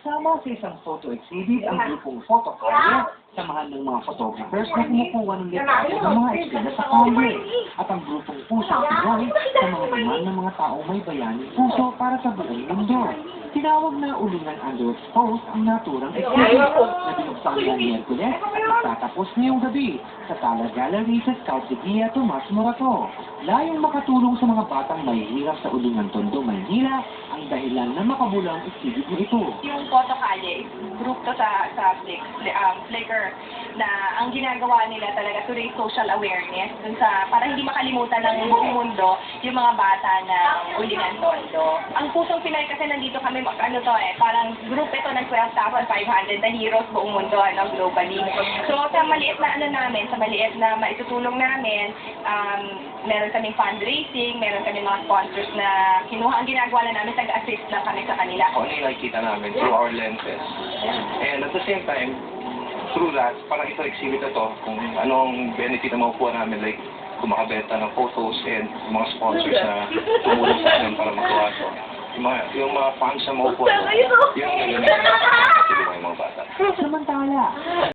Nagsama sa isang photo exhibit ang grupong Photo Calle, samahan ng mga photographers na kumukuha ng litrato ng mga eksena sa kalye. At ang grupong Pusong Pinoy, samahan naman ng mga taong may bayaning puso para sa buong mundo. Tinawag na ulingan underexposed ang naturang exhibit na binuksan ng Miyerkules at magtatapos ngayong gabi sa Tala Gallery sa Scout de Guia, Tomas Morato. Layong makatulong sa mga batang mahihirap sa Ulingan, Tondo, Maynila ang dahilan na makabulang exhibit na ito. Yung Photo Calle, group to sa Flickr, na ang ginagawa nila talaga to raise social awareness dun sa, para hindi makalimutan ng buong mundo yung mga bata ng Ulingan, Tondo. Ang Pusong Pinoy kasi nandito kami, parang group ito ng 12,500 na heroes buong mundo, globally. So sa maliit na namin, sa maliit na maitutulong namin, meron kaming fundraising, meron kaming mga sponsors na kinuha, ang ginagawa na namin, tag-assist na kami sa kanila. Ano yung nakikita namin through our lenses. And at the same time, through that, parang ito exhibit na to, kung anong benefit na makukuha namin, like kumakabenta ng photos and mga sponsors na tumulong sa amin para magawa to. Yung mga fans na makukuha, yung mga bata. Samantala,